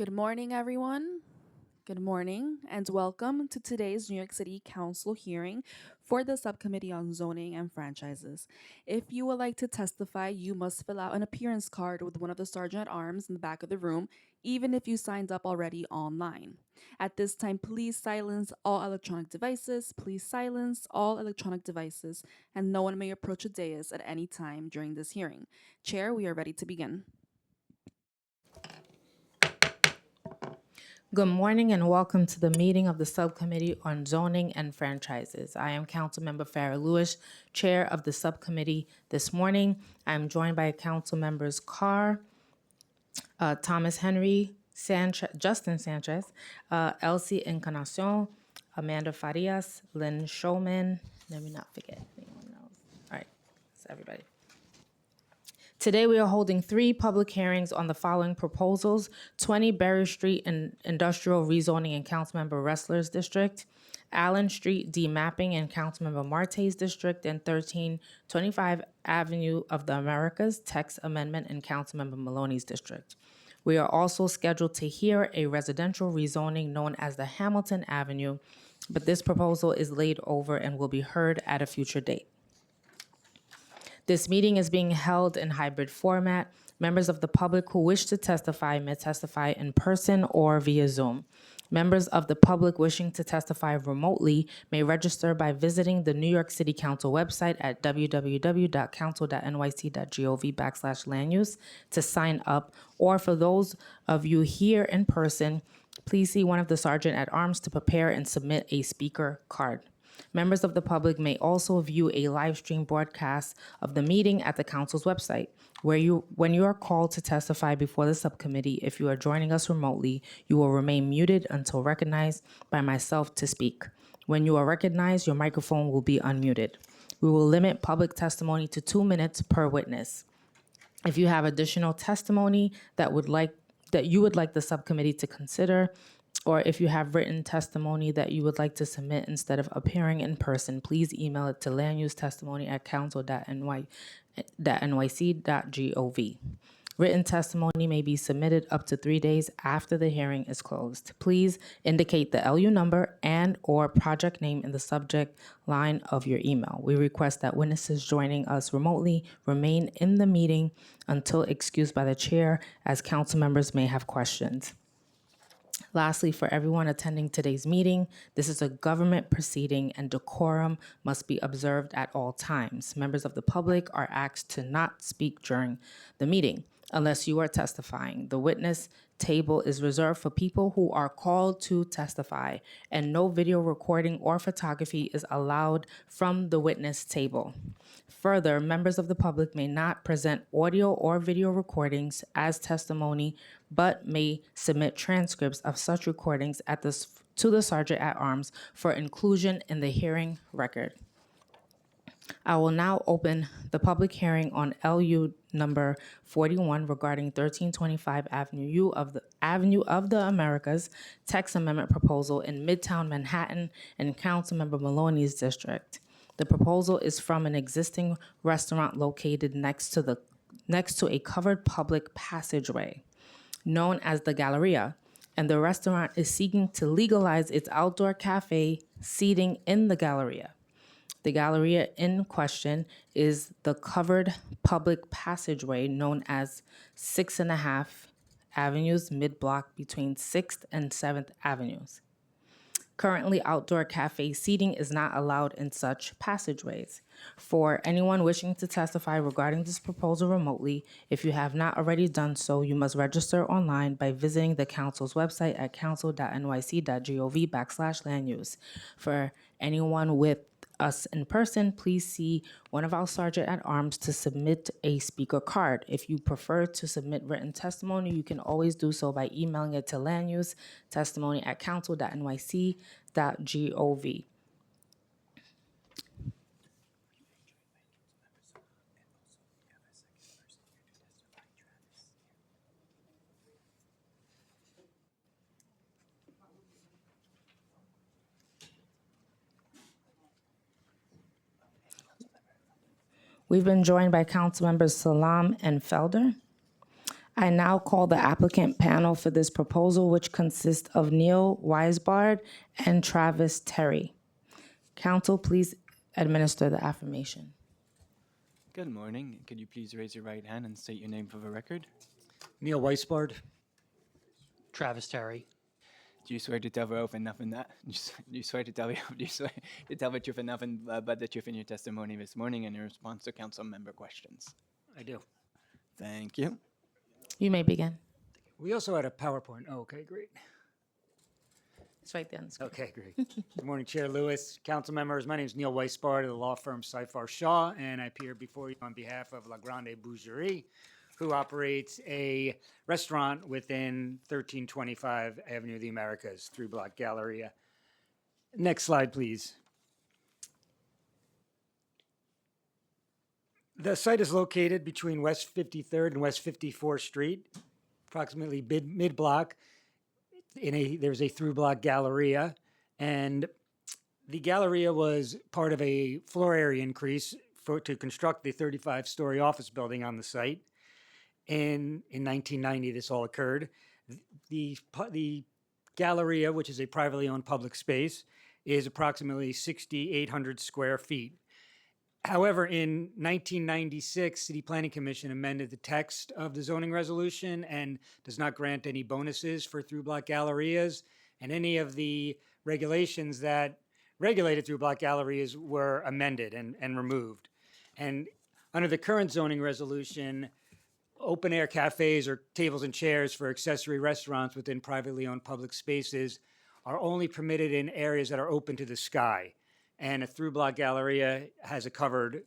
Good morning, everyone. Good morning, and welcome to today's New York City Council hearing for the Subcommittee on Zoning and Franchises. If you would like to testify, you must fill out an appearance card with one of the Sergeant at Arms in the back of the room, even if you signed up already online. At this time, please silence all electronic devices. Please silence all electronic devices, and no one may approach a dais at any time during this hearing. Chair, we are ready to begin. Good morning and welcome to the meeting of the Subcommittee on Zoning and Franchises. I am Councilmember Farah Lewis, Chair of the Subcommittee this morning. I am joined by Council Members Carr, Thomas Henry, Justin Sanchez, Elsie Encarnacion, Amanda Farias, Lynn Showman. Let me not forget anyone else. All right, that's everybody. Today, we are holding 3 public hearings on the following proposals: 20 Berry Street in Industrial Rezoning in Councilmember Ressler's District, Allen Street demapping in Councilmember Marte's District, and 1325 Avenue of the Americas text amendment in Councilmember Maloney's District. We are also scheduled to hear a residential rezoning known as the Hamilton Avenue, but this proposal is laid over and will be heard at a future date. This meeting is being held in hybrid format. Members of the public who wish to testify may testify in person or via Zoom. Members of the public wishing to testify remotely may register by visiting the New York City Council website at www.council.nyc.gov/landuse to sign up, or for those of you here in person, please see one of the Sergeant at Arms to prepare and submit a speaker card. Members of the public may also view a live stream broadcast of the meeting at the council's website. When you are called to testify before the subcommittee, if you are joining us remotely, you will remain muted until recognized by myself to speak. When you are recognized, your microphone will be unmuted. We will limit public testimony to 2 minutes per witness. If you have additional testimony that you would like the subcommittee to consider, or if you have written testimony that you would like to submit instead of appearing in person, please email it to landusetestimony@council.nyc.gov. Written testimony may be submitted up to 3 days after the hearing is closed. Please indicate the LU number and/or project name in the subject line of your email. We request that witnesses joining us remotely remain in the meeting until excused by the chair, as council members may have questions. Lastly, for everyone attending today's meeting, this is a government proceeding and decorum must be observed at all times. Members of the public are asked to not speak during the meeting unless you are testifying. The witness table is reserved for people who are called to testify, and no video recording or photography is allowed from the witness table. Further, members of the public may not present audio or video recordings as testimony, but may submit transcripts of such recordings to the Sergeant at Arms for inclusion in the hearing record. I will now open the public hearing on LU number 41 regarding 1325 Avenue of the Americas text amendment proposal in Midtown Manhattan in Councilmember Maloney's district. The proposal is from an existing restaurant located next to a covered public passageway known as the Galleria, and the restaurant is seeking to legalize its outdoor cafe seating in the Galleria. The Galleria in question is the covered public passageway known as 6.5 Avenues mid-block between 6th and 7th Avenues. Currently, outdoor cafe seating is not allowed in such passageways. For anyone wishing to testify regarding this proposal remotely, if you have not already done so, you must register online by visiting the council's website at council.nyc.gov/landuse. For anyone with us in person, please see one of our Sergeant at Arms to submit a speaker card. If you prefer to submit written testimony, you can always do so by emailing it to landuse.testimony@council.nyc.gov. We've been joined by council members Salam and Felder. I now call the applicant panel for this proposal, which consists of Neil Weisbard and Travis Terry. Council, please administer the affirmation. Good morning. Could you please raise your right hand and state your name for the record? Neil Weisbard. Travis Terry. Do you swear to tell the oath and nothing that? Do you swear to tell the oath? Do you swear to tell the truth and nothing but the truth in your testimony this morning and in response to council member questions? I do. Thank you. You may begin. We also had a PowerPoint. Oh, okay, great. It's right there on the screen. Okay, great. Good morning, Chair Lewis, council members. My name is Neil Weisbard of the law firm Seyfarth Shaw, and I appear before you on behalf of La Grande Boucherie, who operates a restaurant within 1325 Avenue of the Americas, 3-block Galleria. Next slide, please. The site is located between West 53rd and West 54th Street, approximately mid-block. There's a through-block Galleria, and the Galleria was part of a floor area increase to construct the 35-story office building on the site. In 1990, this all occurred. The Galleria, which is a privately owned public space, is approximately 6,800 square feet. However, in 1996, City Planning Commission amended the text of the zoning resolution and does not grant any bonuses for through-block gallerias, and any of the regulations that regulated through-block gallerias were amended and removed. And under the current zoning resolution, open-air cafes or tables and chairs for accessory restaurants within privately owned public spaces are only permitted in areas that are open to the sky. And a through-block galleria has a covered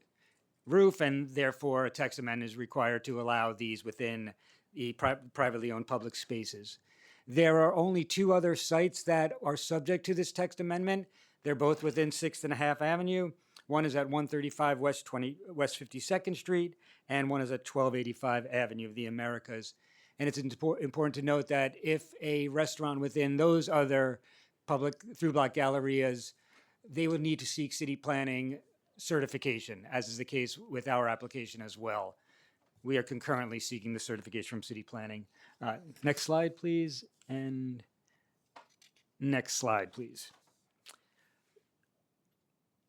roof, and therefore a text amendment is required to allow these within the privately owned public spaces. There are only two other sites that are subject to this text amendment. They're both within 6th and a half Avenue. One is at 135 West 52nd Street, and one is at 1285 Avenue of the Americas. And it's important to note that if a restaurant within those other public through-block gallerias, they would need to seek city planning certification, as is the case with our application as well. We are concurrently seeking the certification from city planning. Next slide, please, and next slide, please.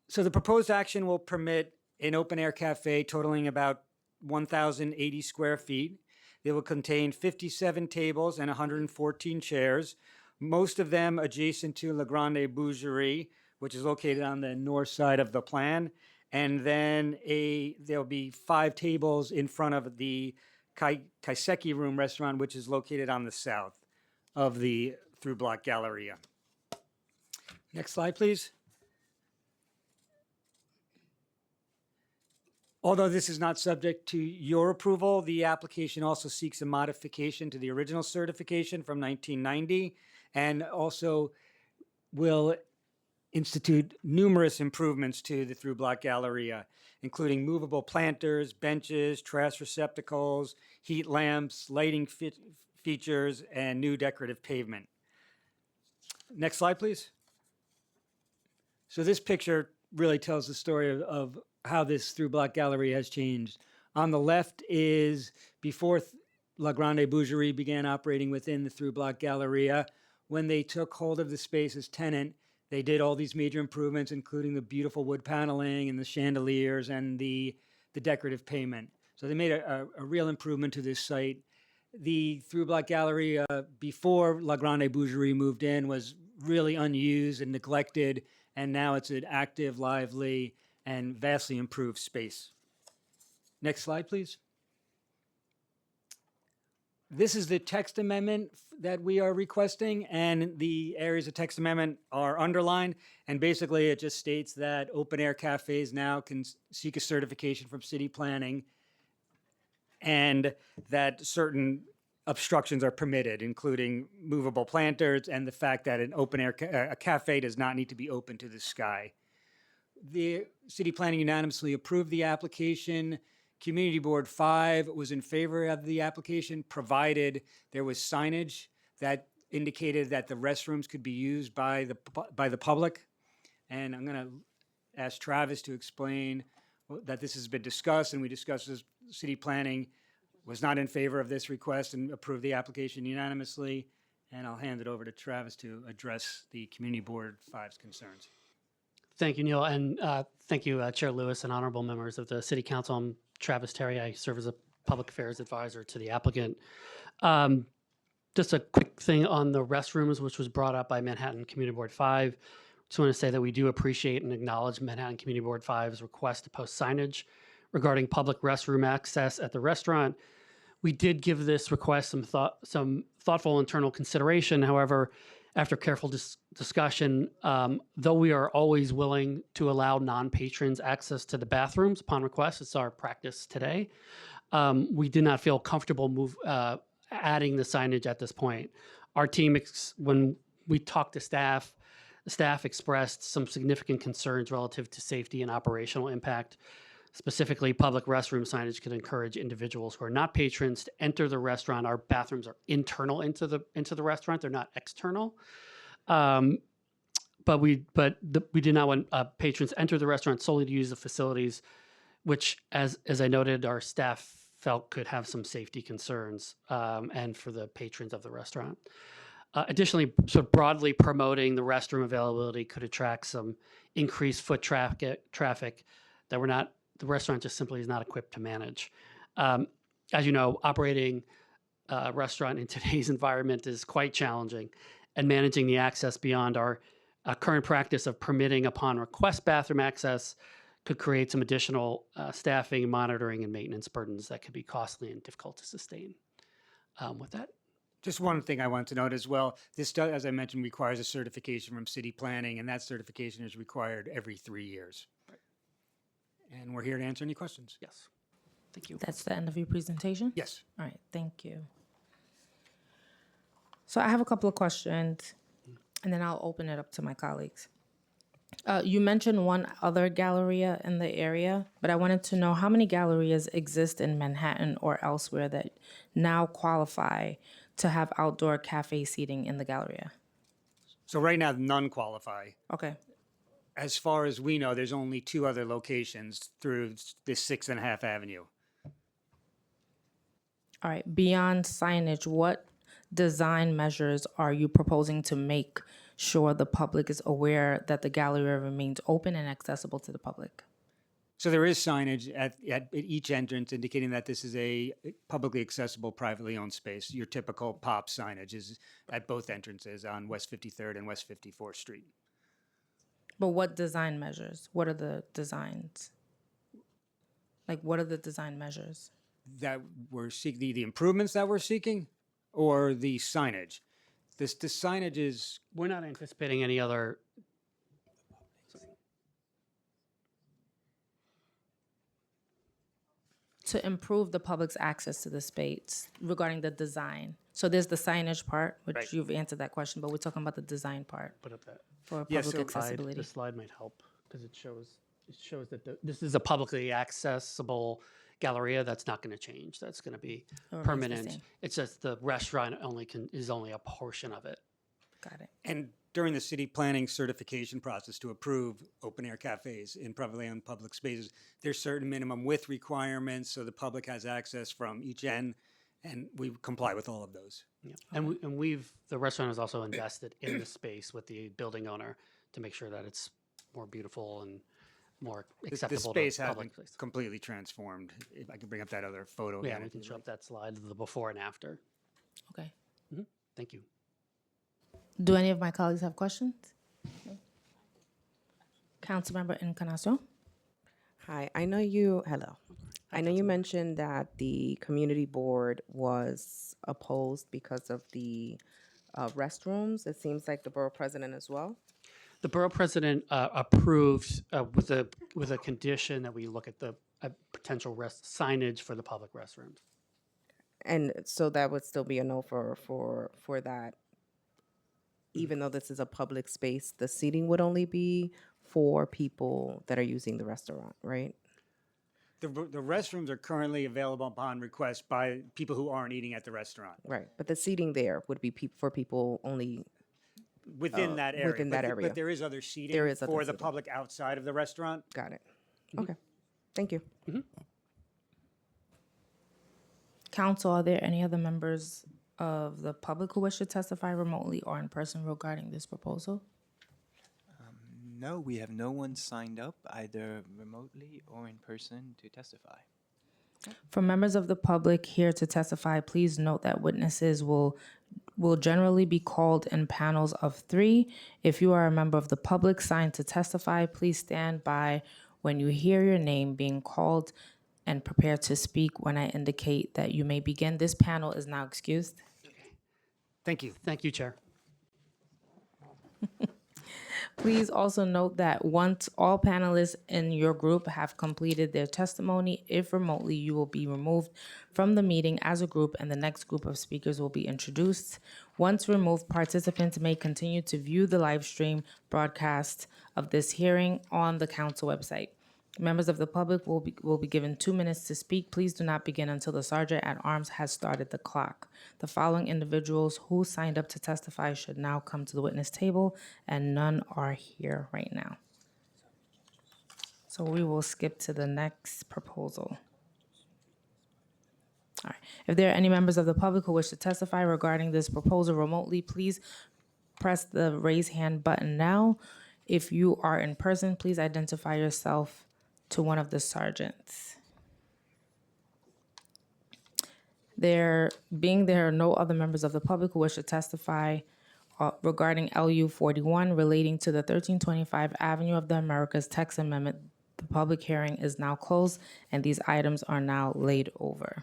So the proposed action will permit an open-air cafe totaling about 1,080 square feet. They will contain 57 tables and 114 chairs, most of them adjacent to La Grande Boucherie, which is located on the north side of the plan. And then there'll be 5 tables in front of the Nycc Room restaurant, which is located on the south of the through-block Galleria. Next slide, please. Although this is not subject to your approval, the application also seeks a modification to the original certification from 1990, and also will institute numerous improvements to the through-block Galleria, including movable planters, benches, trash receptacles, heat lamps, lighting features, and new decorative pavement. Next slide, please. So this picture really tells the story of how this through-block Galleria has changed. On the left is before La Grande Boucherie began operating within the through-block Galleria. When they took hold of the space as tenant, they did all these major improvements, including the beautiful wood paneling and the chandeliers and the decorative pavement. So they made a real improvement to this site. The through-block Galleria before La Grande Boucherie moved in was really unused and neglected, and now it's an active, lively, and vastly improved space. Next slide, please. This is the text amendment that we are requesting, and the areas of text amendment are underlined. And basically, it just states that open-air cafes now can seek a certification from city planning, and that certain obstructions are permitted, including movable planters and the fact that an open-air cafe does not need to be open to the sky. The city planning unanimously approved the application. Community Board 5 was in favor of the application, provided there was signage that indicated that the restrooms could be used by the public. And I'm going to ask Travis to explain that this has been discussed, and we discussed this city planning was not in favor of this request and approved the application unanimously. And I'll hand it over to Travis to address the Community Board 5's concerns. Thank you, Neil, and thank you, Chair Lewis and honorable members of the City Council. I'm Travis Terry. I serve as a Public Affairs Advisor to the applicant. Just a quick thing on the restrooms, which was brought up by Manhattan Community Board 5. Just want to say that we do appreciate and acknowledge Manhattan Community Board 5's request to post signage regarding public restroom access at the restaurant. We did give this request some thoughtful internal consideration. However, after careful discussion, though we are always willing to allow non-patrons access to the bathrooms upon request, it's our practice today, we did not feel comfortable adding the signage at this point. Our team, when we talked to staff, the staff expressed some significant concerns relative to safety and operational impact. Specifically, public restroom signage could encourage individuals who are not patrons to enter the restaurant. Our bathrooms are internal into the restaurant; they're not external. But we did not want patrons to enter the restaurant solely to use the facilities, which, as I noted, our staff felt could have some safety concerns, and for the patrons of the restaurant. Additionally, sort of broadly promoting the restroom availability could attract some increased foot traffic that the restaurant just simply is not equipped to manage. As you know, operating a restaurant in today's environment is quite challenging, and managing the access beyond our current practice of permitting upon request bathroom access could create some additional staffing, monitoring, and maintenance burdens that could be costly and difficult to sustain. With that. Just one thing I want to note as well. This, as I mentioned, requires a certification from city planning, and that certification is required every 3 years. Right. And we're here to answer any questions. Yes. Thank you. That's the end of your presentation? Yes. All right, thank you. So I have a couple of questions, and then I'll open it up to my colleagues. You mentioned one other galleria in the area, but I wanted to know how many gallerias exist in Manhattan or elsewhere that now qualify to have outdoor cafe seating in the galleria? So right now, none qualify. Okay. As far as we know, there's only 2 other locations through this 6.5 Avenue. All right. Beyond signage, what design measures are you proposing to make sure the public is aware that the gallery remains open and accessible to the public? So there is signage at each entrance indicating that this is a publicly accessible, privately owned space. Your typical POP signage is at both entrances on West 53rd and West 54th Street. But what design measures? What are the designs? Like, what are the design measures? That we're seeking, the improvements that we're seeking, or the signage? The signage is, We're not anticipating any other. To improve the public's access to the space regarding the design. So there's the signage part, which Right. you've answered that question, but we're talking about the design part Put up that for Yeah, public so- accessibility. The slide might help because it shows that this is a publicly accessible galleria. That's not going to change. That's going to be It remains the permanent. same. It's just the restaurant is only a portion of it. Got it. and during the city planning certification process to approve open-air cafes in privately owned public spaces, there's certain minimum width requirements, so the public has access from each end, and we comply with all of those. Yeah. And the restaurant has also invested in the space with the building owner to make sure that it's more beautiful and more The acceptable space to has public been place. completely transformed. If I can bring up that other photo Yeah, again. we if can you'd show like. up that slide of the before and after. Okay. Thank you. Do any of my colleagues have questions? No? Councilmember Encarnacion? Hi, hello. I know you mentioned that the community board was opposed because of the restrooms. It seems like the borough president as well. The borough president approved with a condition that we look at the potential signage for the public restrooms. And so that would still be a no for that. Even though this is a public space, the seating would only be for people that are using the restaurant, right? The restrooms are currently available upon request by people who aren't eating at the restaurant. Right. But the seating there would be for people only. Within that area. within that area. But there is other seating There is other for the seating. public outside of the restaurant. Got it. Okay. Thank you. Council, are there any other members of the public who wish to testify remotely or in person regarding this proposal? No, we have no one signed up either remotely or in person to testify. For members of the public here to testify, please note that witnesses will generally be called in panels of 3. If you are a member of the public signed to testify, please stand by when you hear your name being called and prepare to speak when I indicate that you may begin. This panel is now excused. Thank you. Thank you, Chair. Please also note that once all panelists in your group have completed their testimony, if remotely, you will be removed from the meeting as a group and the next group of speakers will be introduced. Once removed, participants may continue to view the live stream broadcast of this hearing on the council website. Members of the public will be given 2 minutes to speak. Please do not begin until the Sergeant at Arms has started the clock. The following individuals who signed up to testify should now come to the witness table, and none are here right now. So we will skip to the next proposal. All right. If there are any members of the public who wish to testify regarding this proposal remotely, please press the raise hand button now. If you are in person, please identify yourself to one of the sergeants. There are no other members of the public who wish to testify regarding LU 41 relating to the 1325 Avenue of the Americas text amendment, the public hearing is now closed and these items are now laid over.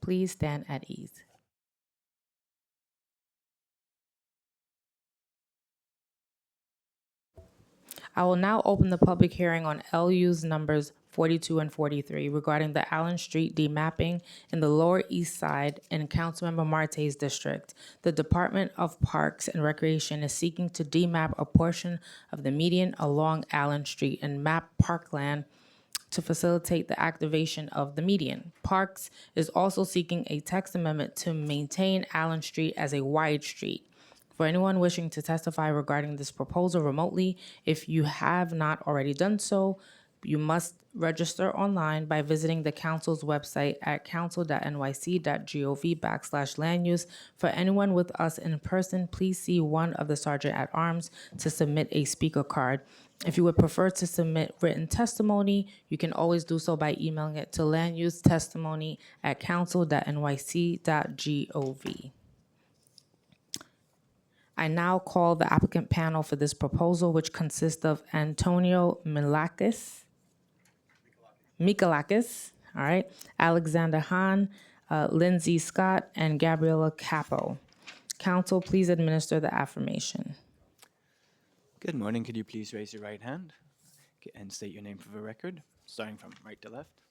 Please stand at ease. I will now open the public hearing on LU's numbers 42 and 43 regarding the Allen Street demapping in the Lower East Side in Councilmember Marte's district. The Department of Parks and Recreation is seeking to demap a portion of the median along Allen Street and map parkland to facilitate the activation of the median. Parks is also seeking a text amendment to maintain Allen Street as a wide street. For anyone wishing to testify regarding this proposal remotely, if you have not already done so, you must register online by visiting the council's website at council.nyc.gov/land use. For anyone with us in person, please see one of the Sergeant at Arms to submit a speaker card. If you would prefer to submit written testimony, you can always do so by emailing it to landusetestimony@council.nyc.gov. I now call the applicant panel for this proposal, which consists of Antonio Mikalakis, all right, Alexander Hahn, Lindsay Scott, and Gabriela Capo. Council, please administer the affirmation. Good morning. Could you please raise your right hand and state your name for the record, starting from right to left?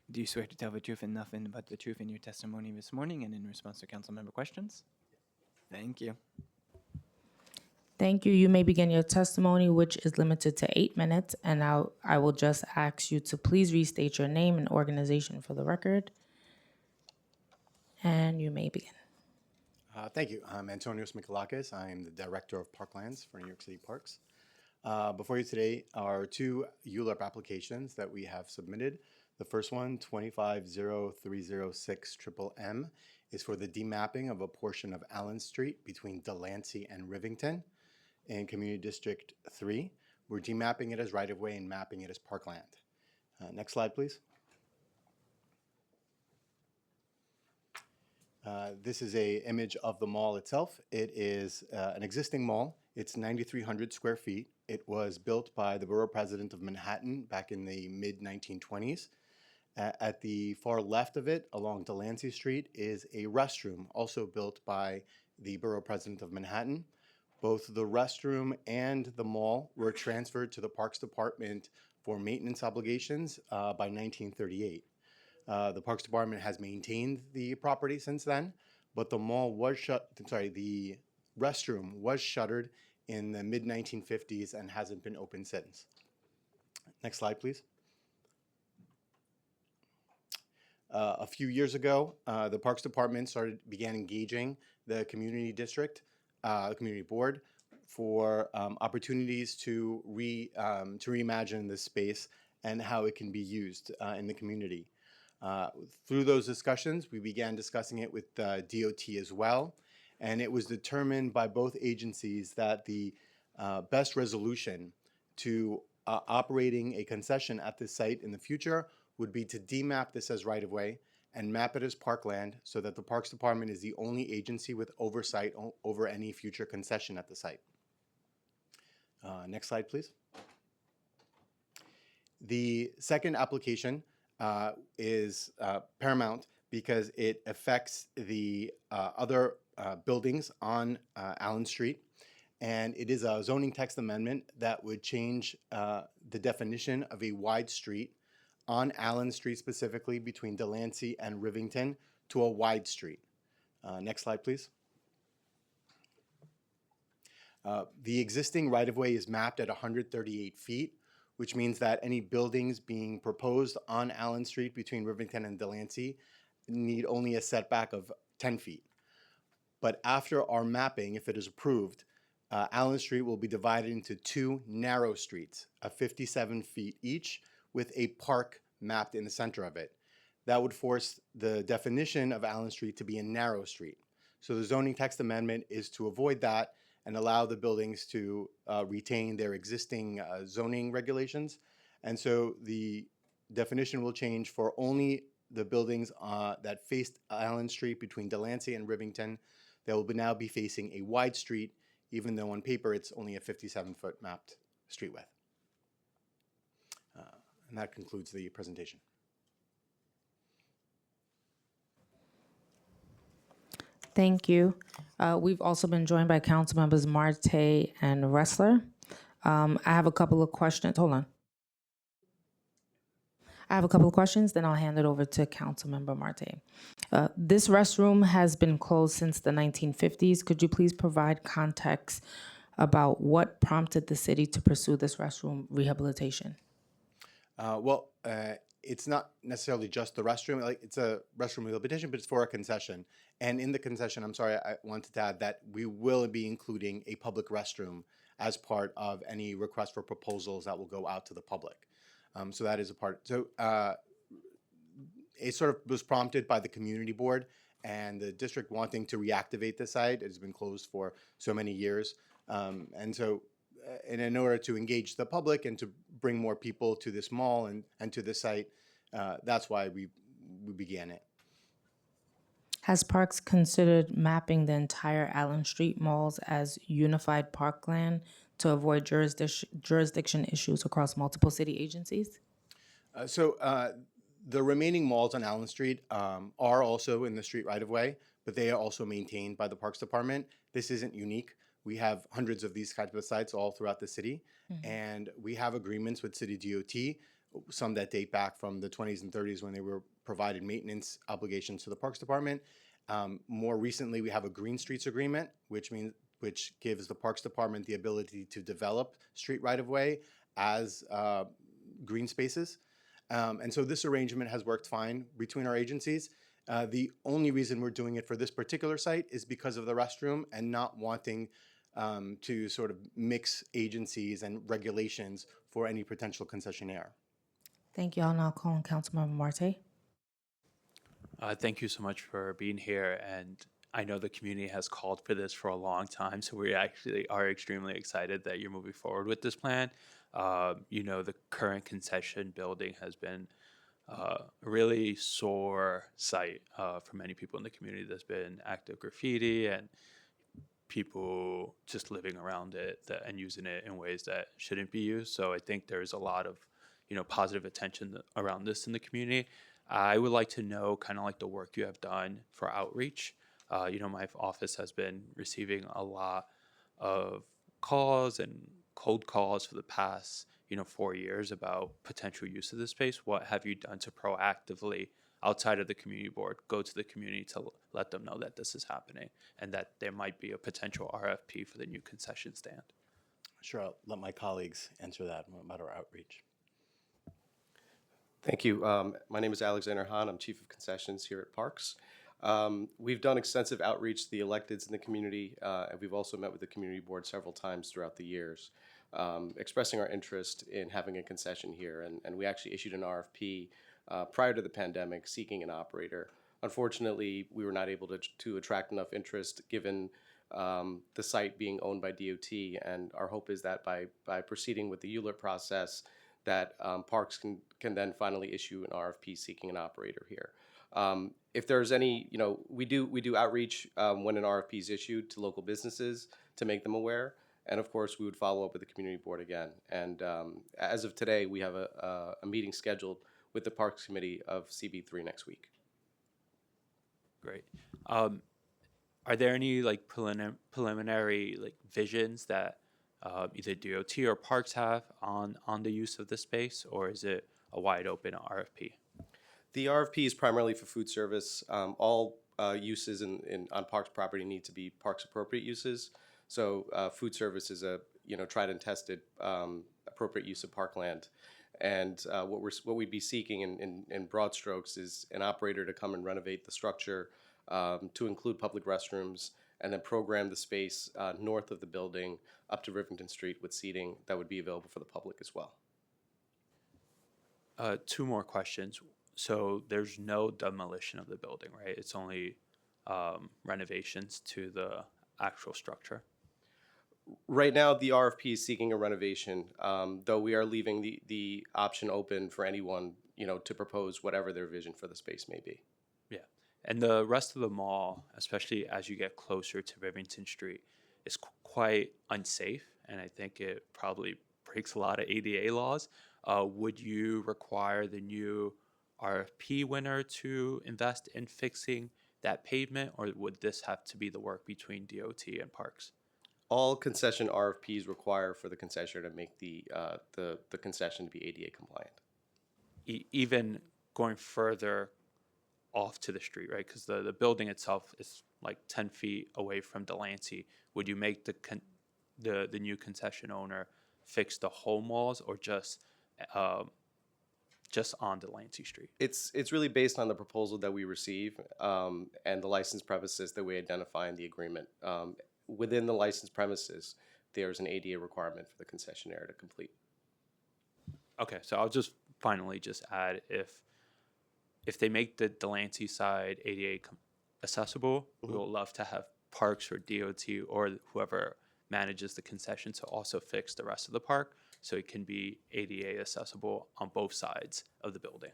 Do you swear to tell the truth and nothing but the truth in your testimony this morning and in response to council member questions? Thank you. Thank you. You may begin your testimony, which is limited to 8 minutes, and I will just ask you to please restate your name and organization for the record. And you may begin. Thank you. I'm Antonios Mikalakis. I am the Director of Parklands for New York City Parks. Before you today are 2 ULURP applications that we have submitted. The first one, 250306 is for the demapping of a portion of Allen Street between Delancey and Rivington in Community District 3. We're demapping it as right-of-way and mapping it as parkland. Next slide, please. This is an image of the mall itself. It is an existing mall. It's 9,300 square feet. It was built by the borough president of Manhattan back in the mid-1920s. At the far left of it, along Delancey Street, is a restroom, also built by the borough president of Manhattan. Both the restroom and the mall were transferred to the Parks Department for maintenance obligations by 1938. The Parks Department has maintained the property since then, but the mall was the restroom was shuttered in the mid-1950s and hasn't been open since. Next slide, please. A few years ago, the Parks Department began engaging the community district, the community board, for opportunities to reimagine this space and how it can be used in the community. Through those discussions, we began discussing it with DOT as well, and it was determined by both agencies that the best resolution to operating a concession at this site in the future would be to demap this as right-of-way and map it as parkland so that the Parks Department is the only agency with oversight over any future concession at the site. Next slide, please. The second application is paramount because it affects the other buildings on Allen Street. And it is a zoning text amendment that would change the definition of a wide street on Allen Street, specifically between Delancey and Rivington, to a wide street. Next slide, please. The existing right-of-way is mapped at 138 feet, which means that any buildings being proposed on Allen Street between Rivington and Delancey need only a setback of 10 feet. But after our mapping, if it is approved, Allen Street will be divided into two narrow streets of 57 feet each with a park mapped in the center of it. That would force the definition of Allen Street to be a narrow street. So the zoning text amendment is to avoid that and allow the buildings to retain their existing zoning regulations. And so the definition will change for only the buildings that faced Allen Street between Delancey and Rivington. They will now be facing a wide street, even though on paper it's only a 57-foot mapped street width. And that concludes the presentation. Thank you. We've also been joined by council members Marte and Ressler. I have a couple of questions. Hold on. I have a couple of questions, then I'll hand it over to Councilmember Marte. This restroom has been closed since the 1950s. Could you please provide context about what prompted the city to pursue this restroom rehabilitation? It's not necessarily just the restroom. Like, it's a restroom rehabilitation, but it's for a concession. And in the concession, I'm sorry, I wanted to add that we will be including a public restroom as part of any request for proposals that will go out to the public. So that is a part. So it sort of was prompted by the community board and the district wanting to reactivate the site. It has been closed for so many years. And in order to engage the public and to bring more people to this mall and to the site, that's why we began it. Has Parks considered mapping the entire Allen Street malls as unified parkland to avoid jurisdiction issues across multiple city agencies? The remaining malls on Allen Street are also in the street right-of-way, but they are also maintained by the Parks Department. This isn't unique. We have hundreds of these kinds of sites all throughout the city, and we have agreements with City DOT, some that date back from the 20s and 30s when they were provided maintenance obligations to the Parks Department. More recently, we have a Green Streets Agreement, which gives the Parks Department the ability to develop street right-of-way as green spaces. And so this arrangement has worked fine between our agencies. The only reason we're doing it for this particular site is because of the restroom and not wanting to sort of mix agencies and regulations for any potential concessionaire. Thank you. I'll now call on Councilmember Marte. Thank you so much for being here. And I know the community has called for this for a long time, so we actually are extremely excited that you're moving forward with this plan. The current concession building has been a really sore site for many people in the community. There's been active graffiti and people just living around it and using it in ways that shouldn't be used. So I think there's a lot of positive attention around this in the community. I would like to know kind of like the work you have done for outreach. My office has been receiving a lot of calls and cold calls for the past 4 years about potential use of this space. What have you done to proactively, outside of the community board, go to the community to let them know that this is happening and that there might be a potential RFP for the new concession stand? Sure, I'll let my colleagues answer that about our outreach. Thank you. My name is Alexander Hahn. I'm Chief of Concessions here at Parks. We've done extensive outreach to the electeds in the community, and we've also met with the community board several times throughout the years, expressing our interest in having a concession here. And we actually issued an RFP prior to the pandemic seeking an operator. Unfortunately, we were not able to attract enough interest given the site being owned by DOT. And our hope is that by proceeding with the ULIP process, that Parks can then finally issue an RFP seeking an operator here. If there's any, we do outreach when an RFP is issued to local businesses to make them aware. And of course, we would follow up with the community board again. And as of today, we have a meeting scheduled with the Parks Committee of CB3 next week. Great. Are there any like preliminary like visions that either DOT or Parks have on the use of the space, or is it a wide open RFP? The RFP is primarily for food service. All uses on Parks property need to be Parks appropriate uses. So food service is a tried and tested appropriate use of parkland. And what we'd be seeking in broad strokes is an operator to come and renovate the structure to include public restrooms, and then program the space north of the building up to Rivington Street with seating that would be available for the public as well. Two more questions. So there's no demolition of the building, right? It's only renovations to the actual structure. Right now, the RFP is seeking a renovation, though we are leaving the option open for anyone, to propose whatever their vision for the space may be. Yeah. And the rest of the mall, especially as you get closer to Rivington Street, is quite unsafe. And I think it probably breaks a lot of ADA laws. Would you require the new RFP winner to invest in fixing that pavement, or would this have to be the work between DOT and Parks? All concession RFPs require for the concessionaire to make the concession to be ADA compliant. Even going further off to the street, right? Because the building itself is like 10 feet away from Delancey. Would you make the new concession owner fix the whole malls, or just on Delancey Street? It's really based on the proposal that we receive and the licensed premises that we identify in the agreement. Within the licensed premises, there's an ADA requirement for the concessionaire to complete. Okay, so I'll just finally just add, if they make the Delancey side ADA accessible, we would love to have Parks or DOT or whoever manages the concession to also fix the rest of the park so it can be ADA accessible on both sides of the building.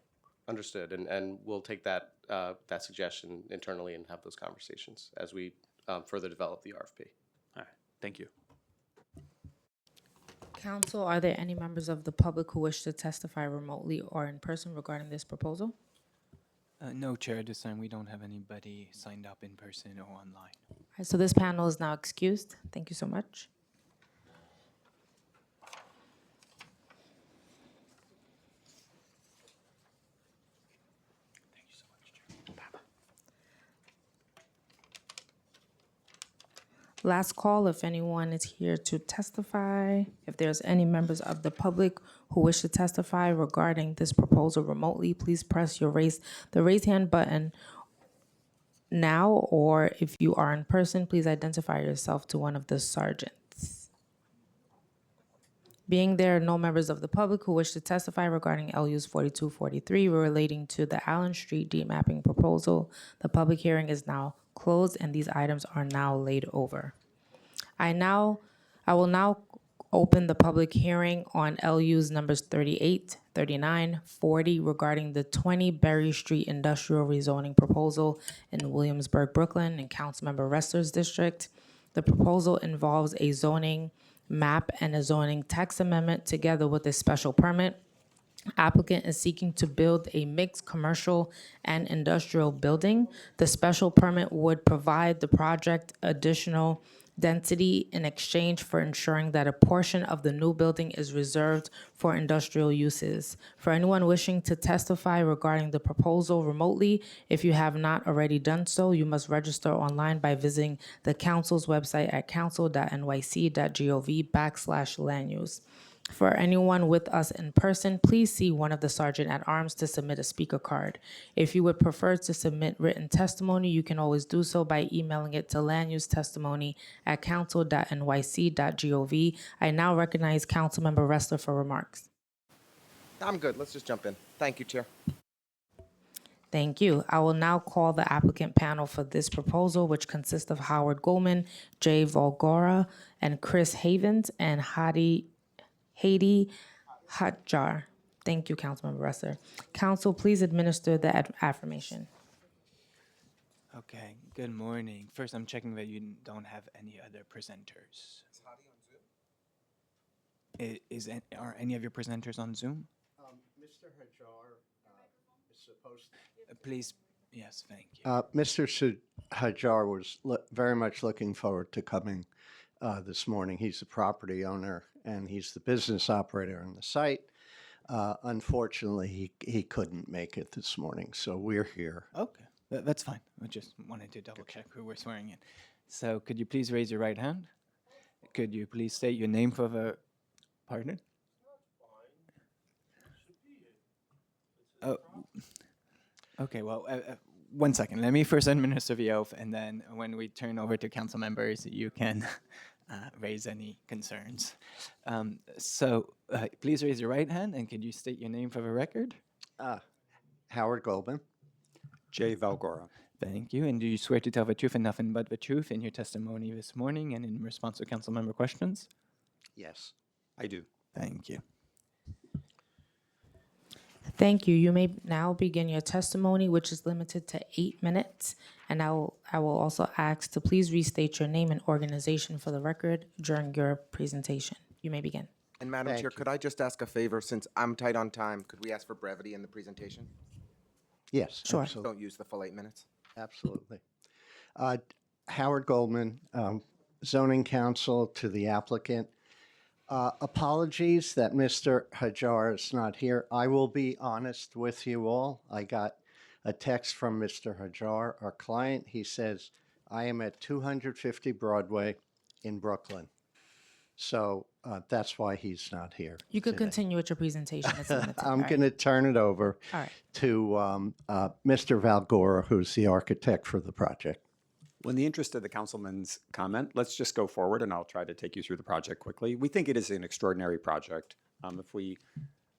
Understood, and we'll take that suggestion internally and have those conversations as we further develop the RFP. All right, thank you. Council, are there any members of the public who wish to testify remotely or in person regarding this proposal? No, Chair, this time we don't have anybody signed up in person or online. All right, so this panel is now excused. Thank you so much. Thank you so much, Chair. Last call, if anyone is here to testify. If there's any members of the public who wish to testify regarding this proposal remotely, please press the raise hand button now, or if you are in person, please identify yourself to one of the sergeants. Being there are no members of the public who wish to testify regarding LUs 4243 relating to the Allen Street demapping proposal, the public hearing is now closed and these items are now laid over. I will now open the public hearing on LUs numbers 38, 39, 40 regarding the 20 Berry Street industrial rezoning proposal in Williamsburg, Brooklyn, in Councilmember Rester's district. The proposal involves a zoning map and a zoning text amendment together with a special permit. Applicant is seeking to build a mixed commercial and industrial building. The special permit would provide the project additional density in exchange for ensuring that a portion of the new building is reserved for industrial uses. For anyone wishing to testify regarding the proposal remotely, if you have not already done so, you must register online by visiting the council's website at council.nyc.gov/land use. For anyone with us in person, please see one of the sergeant at arms to submit a speaker card. If you would prefer to submit written testimony, you can always do so by emailing it to landusetestimony@council.nyc.gov. I now recognize Councilmember Ressler for remarks. I'm good. Let's just jump in. Thank you, Chair. Thank you. I will now call the applicant panel for this proposal, which consists of Howard Goldman, Jay Volgora, and Chris Havens, and Hadi Hatjar. Thank you, Councilmember Resser. Council, please administer the affirmation. Okay, good morning. First, I'm checking that you don't have any other presenters. Are any of your presenters on Zoom? Mr. Hajar is supposed to. Please, yes, thank you. Mr. Hajar was very much looking forward to coming this morning. He's the property owner and he's the business operator on the site. Unfortunately, he couldn't make it this morning, so we're here. Okay, that's fine. I just wanted to double check who we're swearing in. So could you please raise your right hand? Could you please state your name for the, pardon? Oh, okay, well, 1 second. Let me first administer the oath, and then when we turn over to council members, you can raise any concerns. Please raise your right hand, and could you state your name for the record? Howard Goldman. Jay Valgora. Thank you. And do you swear to tell the truth and nothing but the truth in your testimony this morning and in response to council member questions? Yes. I do. Thank you. Thank you. You may now begin your testimony, which is limited to 8 minutes. And I will also ask to please restate your name and organization for the record during your presentation. You may begin. And Madam Chair, could I just ask a favor? Since I'm tight on time, could we ask for brevity in the presentation? Yes. Sure. Absolutely. Don't use the full 8 minutes. Absolutely. Howard Goldman, zoning counsel to the applicant. Apologies that Mr. Hajar is not here. I will be honest with you all. I got a text from Mr. Hajar, our client. He says, I am at 250 Broadway in Brooklyn. So that's why he's not here. You could today. continue with your presentation. It's limited. I'm going to turn it over to Mr. Valgora, who's the architect for the project. Well, in the interest of the councilman's comment, let's just go forward and I'll try to take you through the project quickly. We think it is an extraordinary project. If we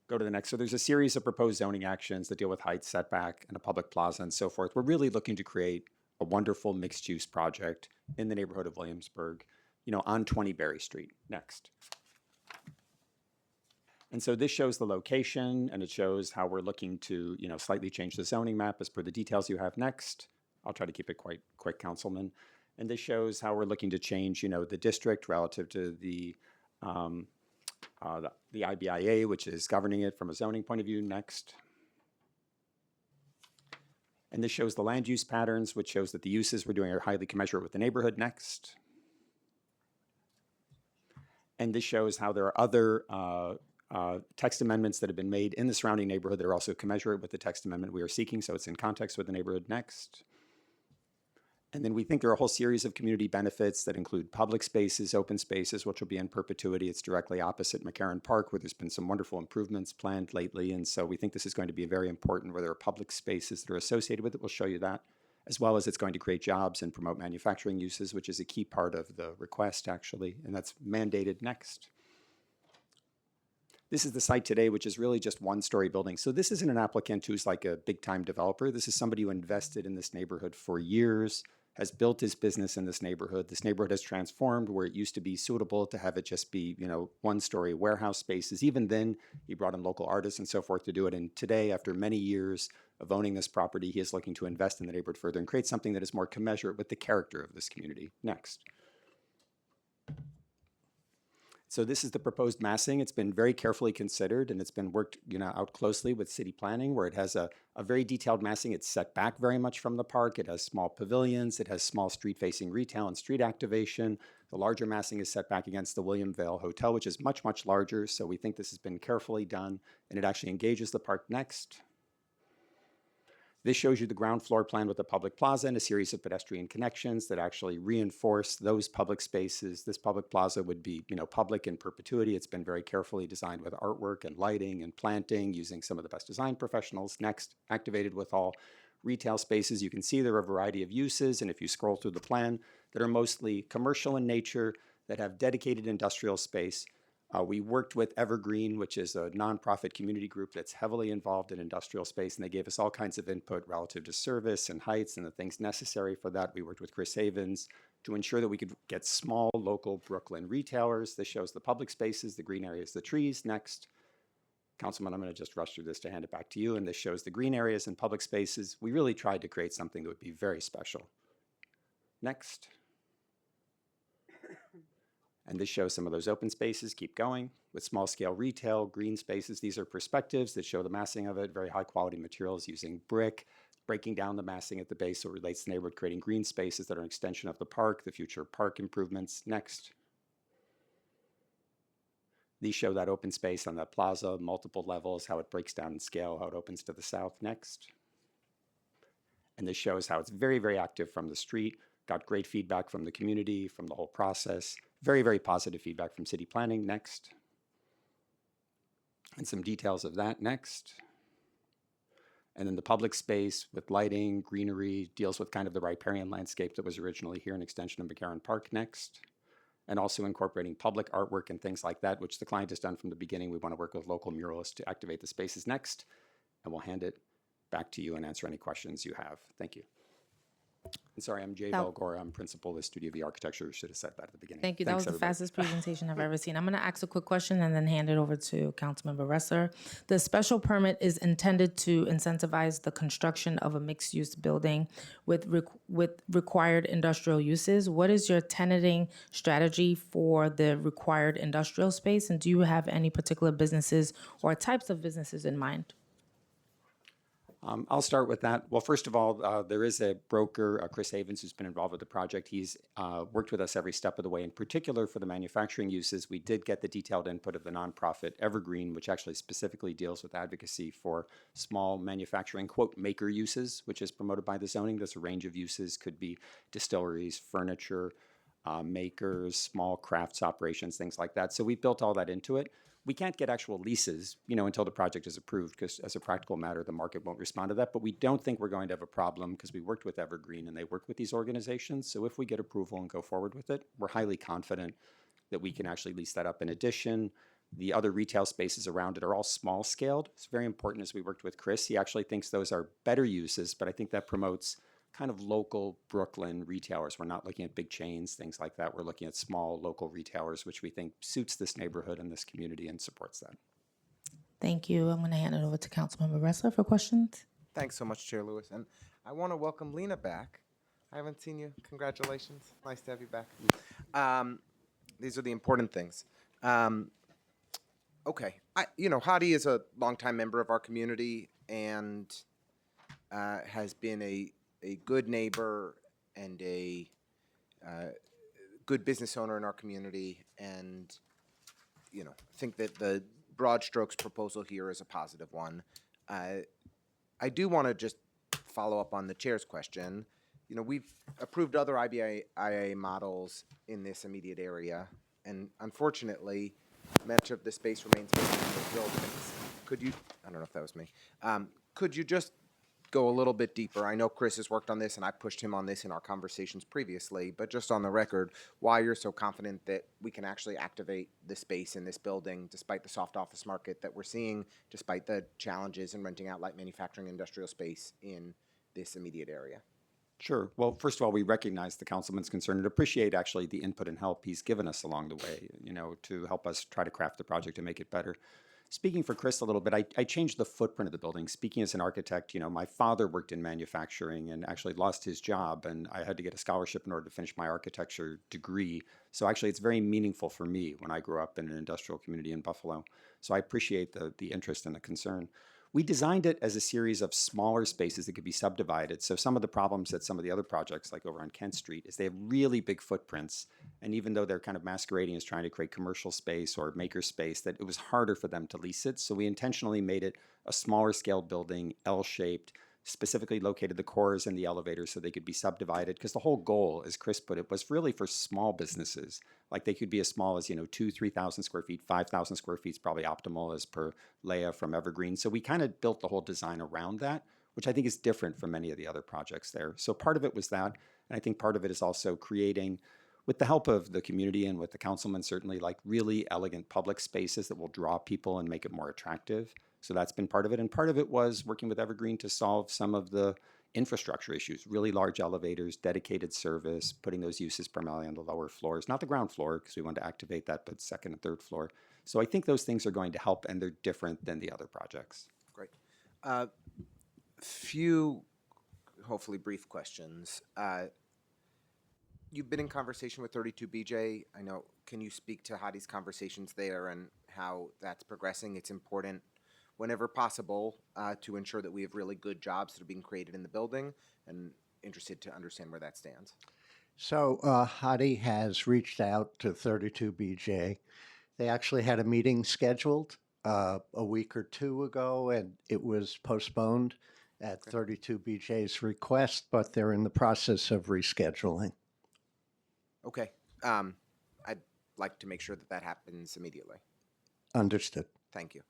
go to the next, so there's a series of proposed zoning actions that deal with height, setback, and a public plaza and so forth. We're really looking to create a wonderful mixed-use project in the neighborhood of Williamsburg, on 20 Berry Street. Next. And so this shows the location and it shows how we're looking to, slightly change the zoning map as per the details you have next. I'll try to keep it quite quick, Councilman. And this shows how we're looking to change, the district relative to the IBIA, which is governing it from a zoning point of view. Next. And this shows the land use patterns, which shows that the uses we're doing are highly commensurate with the neighborhood. Next. And this shows how there are other text amendments that have been made in the surrounding neighborhood that are also commensurate with the text amendment we are seeking, so it's in context with the neighborhood. Next. And then we think there are a whole series of community benefits that include public spaces, open spaces, which will be in perpetuity. It's directly opposite McCarran Park, where there's been some wonderful improvements planned lately. And so we think this is going to be very important, where there are public spaces that are associated with it. We'll show you that, as well as it's going to create jobs and promote manufacturing uses, which is a key part of the request, actually, and that's mandated. Next. This is the site today, which is really just one-story building. So this isn't an applicant who's like a big-time developer. This is somebody who invested in this neighborhood for years, has built his business in this neighborhood. This neighborhood has transformed where it used to be suitable to have it just be, one-story warehouse spaces. Even then, he brought in local artists and so forth to do it. And today, after many years of owning this property, he is looking to invest in the neighborhood further and create something that is more commensurate with the character of this community. Next. So this is the proposed massing. It's been very carefully considered and it's been worked out closely with city planning, where it has a very detailed massing. It's set back very much from the park. It has small pavilions. It has small street-facing retail and street activation. The larger massing is set back against the William Vale Hotel, which is much, much larger. So we think this has been carefully done and it actually engages the park. Next. This shows you the ground floor plan with the public plaza and a series of pedestrian connections that actually reinforce those public spaces. This public plaza would be, public in perpetuity. It's been very carefully designed with artwork and lighting and planting using some of the best design professionals. Next, activated with all retail spaces. You can see there are a variety of uses, and if you scroll through the plan, that are mostly commercial in nature, that have dedicated industrial space. We worked with Evergreen, which is a nonprofit community group that's heavily involved in industrial space, and they gave us all kinds of input relative to service and heights and the things necessary for that. We worked with Chris Havens to ensure that we could get small, local Brooklyn retailers. This shows the public spaces, the green areas, the trees. Next. Councilman, I'm going to just rush through this to hand it back to you, and this shows the green areas and public spaces. We really tried to create something that would be very special. Next. And this shows some of those open spaces. Keep going with small scale retail, green spaces. These are perspectives that show the massing of it, very high quality materials using brick, breaking down the massing at the base so it relates to the neighborhood, creating green spaces that are an extension of the park, the future park improvements. Next. These show that open space on that plaza, multiple levels, how it breaks down in scale, how it opens to the south. Next. And this shows how it's very, very active from the street. Got great feedback from the community, from the whole process. Very, very positive feedback from city planning. Next. And some details of that. Next. And then the public space with lighting, greenery, deals with kind of the riparian landscape that was originally here, an extension of McCarran Park. Next. And also incorporating public artwork and things like that, which the client has done from the beginning. We want to work with local muralists to activate the spaces. Next. And we'll hand it back to you and answer any questions you have. Thank you. And sorry, I'm Jay Belgora. I'm principal of the Studio of Architecture. Should have said that at the beginning. Thank you. Thanks, That was everybody. the fastest presentation I've ever seen. I'm going to ask a quick question and then hand it over to Councilmember Resser. The special permit is intended to incentivize the construction of a mixed-use building with required industrial uses. What is your tenanting strategy for the required industrial space? And do you have any particular businesses or types of businesses in mind? I'll start with that. Well, first of all, there is a broker, Chris Havens, who's been involved with the project. He's worked with us every step of the way. In particular, for the manufacturing uses, we did get the detailed input of the nonprofit Evergreen, which actually specifically deals with advocacy for small manufacturing, quote, maker uses, which is promoted by the zoning. There's a range of uses, could be distilleries, furniture, makers, small crafts operations, things like that. So we built all that into it. We can't get actual leases, until the project is approved, because as a practical matter, the market won't respond to that. But we don't think we're going to have a problem because we worked with Evergreen and they work with these organizations. So if we get approval and go forward with it, we're highly confident that we can actually lease that up. In addition, the other retail spaces around it are all small scaled. It's very important as we worked with Chris. He actually thinks those are better uses, but I think that promotes kind of local Brooklyn retailers. We're not looking at big chains, things like that. We're looking at small local retailers, which we think suits this neighborhood and this community and supports that. Thank you. I'm going to hand it over to Councilmember Resser for questions. Thanks so much, Chair Lewis. And I want to welcome Lena back. I haven't seen you. Congratulations. Nice to have you back. These are the important things. Okay. Hadi is a longtime member of our community and has been a good neighbor and a good business owner in our community, and think that the broad strokes proposal here is a positive one. I do want to just follow up on the chair's question. We've approved other IBIA models in this immediate area, and unfortunately, much of the space remains vacant for buildings. I don't know if that was me. Could you just go a little bit deeper? I know Chris has worked on this, and I pushed him on this in our conversations previously, but just on the record, why you're so confident that we can actually activate the space in this building, despite the soft office market that we're seeing, despite the challenges in renting out light manufacturing industrial space in this immediate area? Sure. Well, first of all, we recognize the councilman's concern and appreciate actually the input and help he's given us along the way, to help us try to craft the project and make it better. Speaking for Chris a little bit, I changed the footprint of the building. Speaking as an architect, my father worked in manufacturing and actually lost his job, and I had to get a scholarship in order to finish my architecture degree. So actually, it's very meaningful for me when I grew up in an industrial community in Buffalo. So I appreciate the interest and the concern. We designed it as a series of smaller spaces that could be subdivided. So some of the problems that some of the other projects, like over on Kent Street, is they have really big footprints. And even though they're kind of masquerading as trying to create commercial space or maker space, that it was harder for them to lease it. So we intentionally made it a smaller scale building, L-shaped, specifically located the cores and the elevators so they could be subdivided. Because the whole goal, as Chris put it, was really for small businesses. Like they could be as small as 3,000 square feet, 5,000 square feet is probably optimal as per Leah from Evergreen. So we kind of built the whole design around that, which I think is different from many of the other projects there. So part of it was that, and I think part of it is also creating, with the help of the community and with the councilman certainly, like really elegant public spaces that will draw people and make it more attractive. So that's been part of it. And part of it was working with Evergreen to solve some of the infrastructure issues, really large elevators, dedicated service, putting those uses primarily on the lower floors, not the ground floor, because we wanted to activate that, but second and third floor. So I think those things are going to help, and they're different than the other projects. Great. Few, hopefully brief questions. You've been in conversation with 32BJ. I know. Can you speak to Hadi's conversations there and how that's progressing? It's important, whenever possible, to ensure that we have really good jobs that are being created in the building, and interested to understand where that stands. So Hadi has reached out to 32BJ. They actually had a meeting scheduled a week or two ago, and it was postponed at 32BJ's request, but they're in the process of rescheduling. Okay. I'd like to make sure that that happens immediately. Understood. Thank you.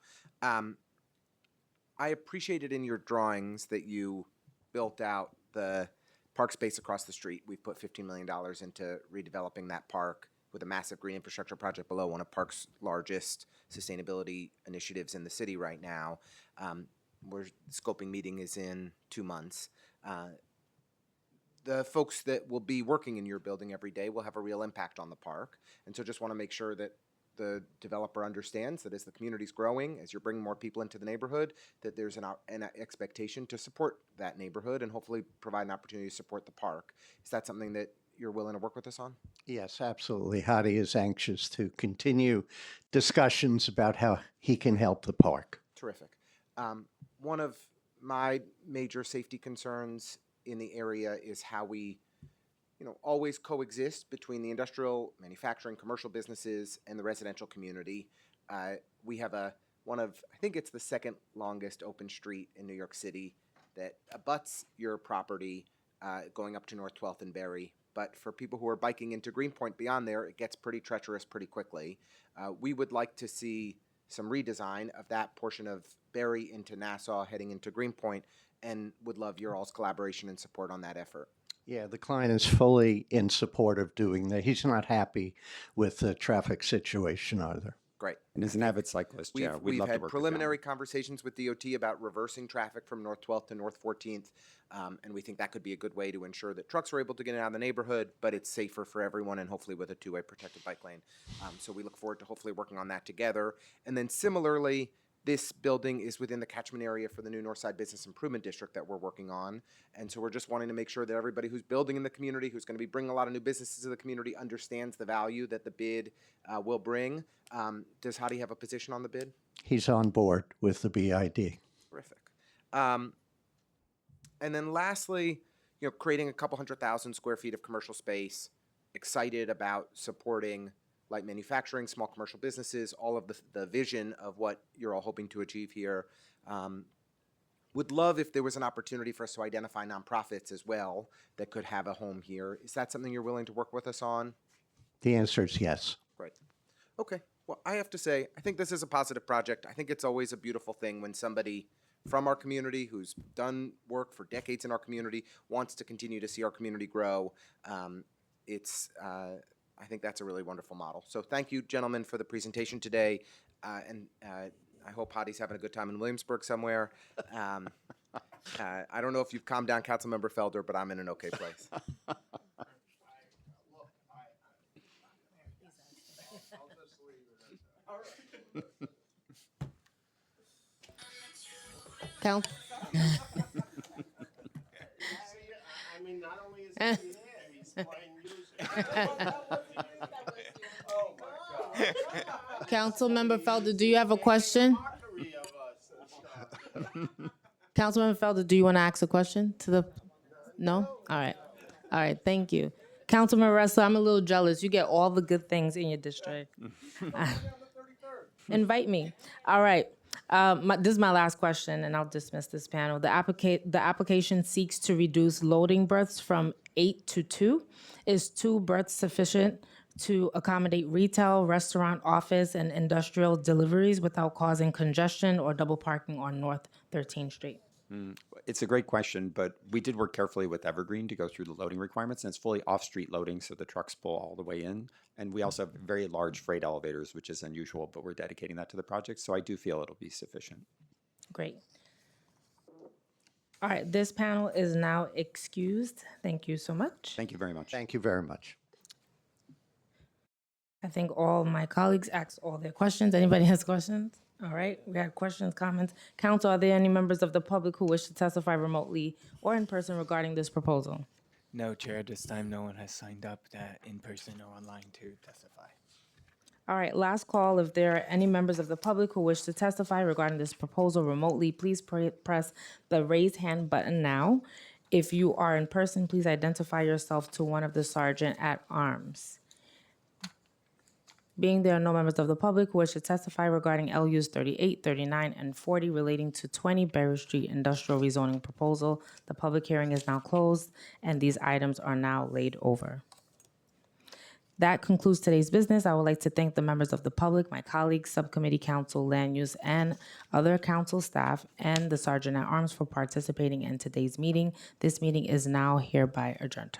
I appreciated in your drawings that you built out the park space across the street. We've put $15 million into redeveloping that park with a massive green infrastructure project below, one of Park's largest sustainability initiatives in the city right now. Where the scoping meeting is in 2 months. The folks that will be working in your building every day will have a real impact on the park. And so just want to make sure that the developer understands that as the community's growing, as you're bringing more people into the neighborhood, that there's an expectation to support that neighborhood and hopefully provide an opportunity to support the park. Is that something that you're willing to work with us on? Yes, absolutely. Hadi is anxious to continue discussions about how he can help the park. Terrific. One of my major safety concerns in the area is how we always coexist between the industrial, manufacturing, commercial businesses and the residential community. We have I think it's the second longest open street in New York City that abuts your property going up to North 12th and Berry. But for people who are biking into Greenpoint beyond there, it gets pretty treacherous pretty quickly. We would like to see some redesign of that portion of Berry into Nassau heading into Greenpoint, and would love your all's collaboration and support on that effort. Yeah, the client is fully in support of doing that. He's not happy with the traffic situation either. Great. And as an avid cyclist, we'd love to We've work had with preliminary conversations with DOT about reversing traffic from North 12th to North 14th, and we think that could be a good way to ensure that trucks are able to get in and out of the neighborhood, but it's safer for everyone and hopefully with a two-way protected bike lane. So we look forward to hopefully working on that together. And then similarly, this building is within the catchment area for the new Northside Business Improvement District that we're working on. And so we're just wanting to make sure that everybody who's building in the community, who's going to be bringing a lot of new businesses to the community, understands the value that the bid will bring. Does Hadi have a position on the bid? He's on board with the BID. Terrific. And then lastly, creating a couple 100,000 square feet of commercial space, excited about supporting light manufacturing, small commercial businesses, all of the vision of what you're all hoping to achieve here. Would love if there was an opportunity for us to identify nonprofits as well that could have a home here. Is that something you're willing to work with us on? The answer is yes. Right. Okay. Well, I have to say, I think this is a positive project. I think it's always a beautiful thing when somebody from our community who's done work for decades in our community wants to continue to see our community grow. I think that's a really wonderful model. So thank you, gentlemen, for the presentation today. And I hope Hadi's having a good time in Williamsburg somewhere. I don't know if you've calmed down Councilmember Felder, but I'm in an okay place. Count. I mean, not only is he here, he's playing music. Oh my God. Councilmember Felder, do you have a question? Councilmember Felder, do you want to ask a question to the? No? All right. All right. Thank you. Councilman Ressler, I'm a little jealous. You get all the good things in your district. Invite me. All right. This is my last question, and I'll dismiss this panel. The application seeks to reduce loading berths from 8 to 2. Is 2 berths sufficient to accommodate retail, restaurant, office, and industrial deliveries without causing congestion or double parking on North 13th Street? It's a great question, but we did work carefully with Evergreen to go through the loading requirements, and it's fully off-street loading, so the trucks pull all the way in. And we also have very large freight elevators, which is unusual, but we're dedicating that to the project, so I do feel it'll be sufficient. Great. All right, this panel is now excused. Thank you so much. Thank you very much. Thank you very much. I think all my colleagues asked all their questions. Anybody has questions? All right, we had questions, comments. Council, are there any members of the public who wish to testify remotely or in person regarding this proposal? No, Chair, this time no one has signed up in person or online to testify. All right, last call. If there are any members of the public who wish to testify regarding this proposal remotely, please press the raise hand button now. If you are in person, please identify yourself to one of the sergeant at arms. Being there are no members of the public who wish to testify regarding LUs 38, 39, and 40 relating to 20 Berry Street Industrial Rezoning Proposal, the public hearing is now closed, and these items are now laid over. That concludes today's business. I would like to thank the members of the public, my colleagues, subcommittee council, land use, and other council staff, and the sergeant at arms for participating in today's meeting. This meeting is now hereby adjourned.